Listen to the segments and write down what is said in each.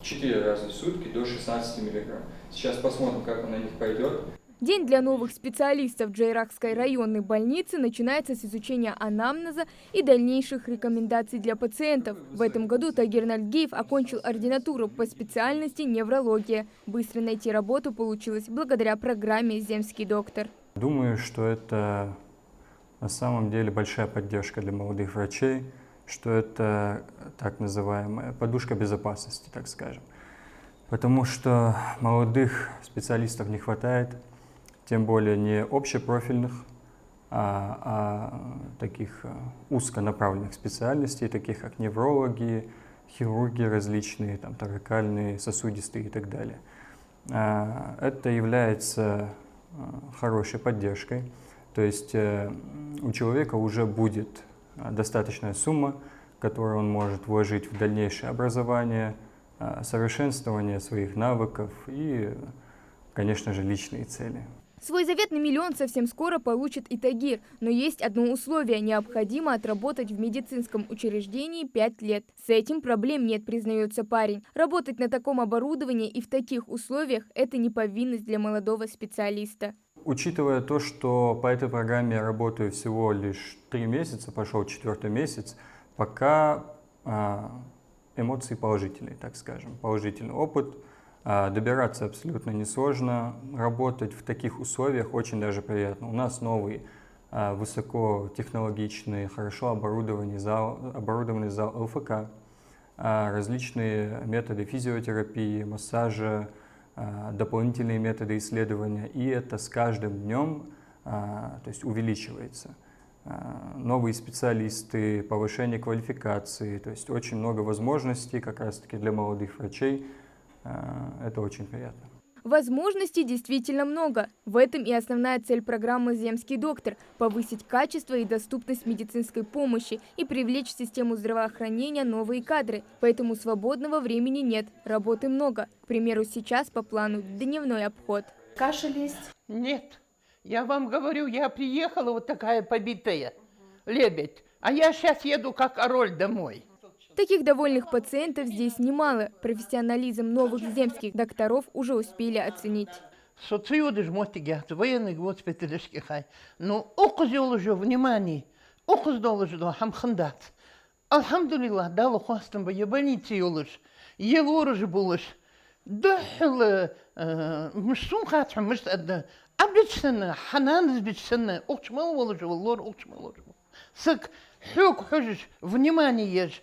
4 раза в сутки до 16 мг. Сейчас посмотрим, как он на них пойдет. День для новых специалистов Джейракской районной больницы начинается с изучения анамнеза и дальнейших рекомендаций для пациентов. В этом году Тагир Нальгиев окончил ординатуру по специальности неврология. Быстро найти работу получилось благодаря программе «Земский доктор». Думаю, что это на самом деле большая поддержка для молодых врачей, что это так называемая подушка безопасности, так скажем. Потому что молодых специалистов не хватает, тем более не общепрофильных, а таких узконаправленных специальностей, таких как неврологи, хирурги различные, там, торакальные, сосудистые и так далее. Это является хорошей поддержкой, то есть у человека уже будет достаточная сумма, которую он может вложить в дальнейшее образование, совершенствование своих навыков и, конечно же, личные цели. Свой заветный миллион совсем скоро получит и Тагир, но есть одно условие – необходимо отработать в медицинском учреждении 5 лет. С этим проблем нет, признается парень. Работать на таком оборудовании и в таких условиях – это не повинность для молодого специалиста. Учитывая то, что по этой программе я работаю всего лишь 3 месяца, пошел 4-й месяц, пока эмоции положительные, так скажем, положительный опыт. Добираться абсолютно несложно, работать в таких условиях очень даже приятно. У нас новый, высокотехнологичный, хорошо оборудованный зал ЛФК, различные методы физиотерапии, массажа, дополнительные методы исследования. И это с каждым днем то есть увеличивается. Новые специалисты, повышение квалификации, то есть очень много возможностей как раз-таки для молодых врачей. Это очень приятно. Возможностей действительно много. В этом и основная цель программы «Земский доктор» – повысить качество и доступность медицинской помощи и привлечь в систему здравоохранения новые кадры. Поэтому свободного времени нет, работы много. К примеру, сейчас по плану дневной обход. Кашель есть? Нет. Я вам говорю, я приехала вот такая побитая, лебедь, а я сейчас еду как король домой. Таких довольных пациентов здесь немало. Профессионализм новых земских докторов уже успели оценить. Социодыш мотигят, военный госпиталешки хай. Но окуз уже внимание, окуз доложу хамхандат. Алхамдулилла, дало хвастам бы ебаницы юлыш, елорыш булыш. Дохл, мшсум хатхам, мш адда. Абдичсана, ханан сбичсана, окчмал воложу, лор окчмал. Сак, хюк хожиш, внимание ешь.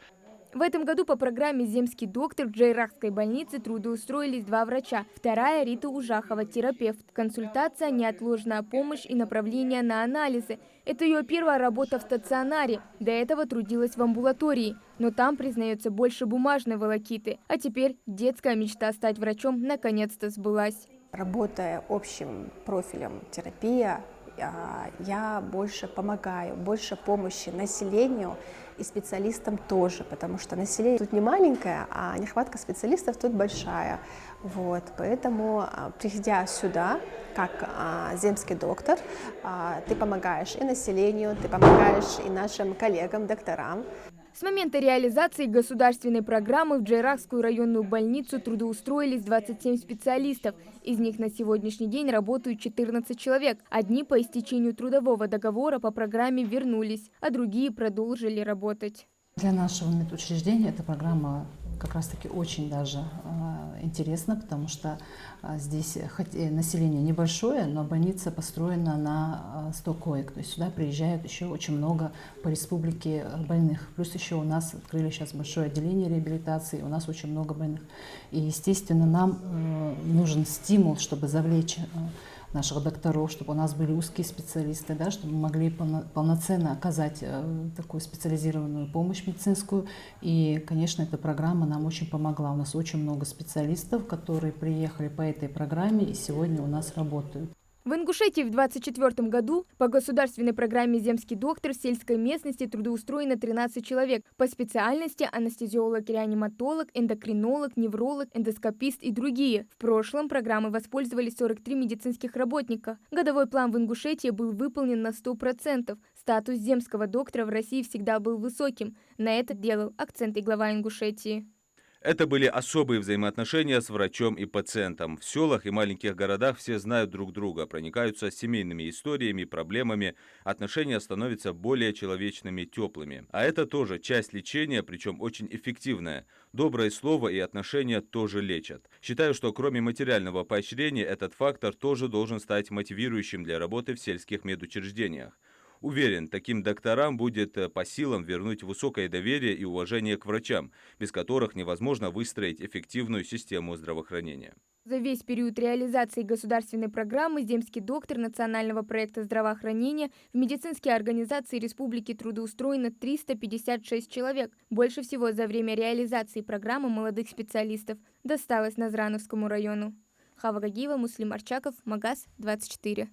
В этом году по программе «Земский доктор» в Джейракской больнице трудоустроились 2 врача. Вторая – Рита Ужахова, терапевт. Консультация, неотложная помощь и направление на анализы. Это ее первая работа в стационаре. До этого трудилась в амбулатории. Но там, признается, больше бумажной волокиты. А теперь детская мечта стать врачом наконец-то сбылась. Работая общим профилем терапия, я больше помогаю, больше помощи населению и специалистам тоже, потому что население тут не маленькое, а нехватка специалистов тут большая. Вот, поэтому, приходя сюда, как земский доктор, ты помогаешь и населению, ты помогаешь и нашим коллегам, докторам. С момента реализации государственной программы в Джейракскую районную больницу трудоустроились 27 специалистов. Из них на сегодняшний день работают 14 человек. Одни по истечению трудового договора по программе вернулись, а другие продолжили работать. Для нашего медучреждения эта программа как раз-таки очень даже интересна, потому что здесь хоть население небольшое, но больница построена на 100 коек. То есть сюда приезжают еще очень много по республике больных. Плюс еще у нас открыли сейчас большое отделение реабилитации, у нас очень много больных. И, естественно, нам нужен стимул, чтобы завлечь наших докторов, чтобы у нас были узкие специалисты, да, чтобы мы могли полноценно оказать такую специализированную помощь медицинскую. И, конечно, эта программа нам очень помогла. У нас очень много специалистов, которые приехали по этой программе и сегодня у нас работают. В Ингушетии в 2024 году по государственной программе «Земский доктор» в сельской местности трудоустроено 13 человек. По специальности анестезиолог, реаниматолог, эндокринолог, невролог, эндоскопист и другие. В прошлом программой воспользовались 43 медицинских работника. Годовой план в Ингушетии был выполнен на 100%. Статус земского доктора в России всегда был высоким. На это делал акцент и глава Ингушетии. Это были особые взаимоотношения с врачом и пациентом. В селах и маленьких городах все знают друг друга, проникаются семейными историями, проблемами, отношения становятся более человечными, теплыми. А это тоже часть лечения, причем очень эффективная. Доброе слово и отношения тоже лечат. Считаю, что кроме материального поощрения, этот фактор тоже должен стать мотивирующим для работы в сельских медучреждениях. Уверен, таким докторам будет по силам вернуть высокое доверие и уважение к врачам, без которых невозможно выстроить эффективную систему здравоохранения. За весь период реализации государственной программы «Земский доктор» национального проекта здравоохранения в медицинские организации Республики трудоустроено 356 человек. Больше всего за время реализации программы молодых специалистов досталось Назрановскому району. Хава Гагиева, Муслим Арчаков, Магаз 24.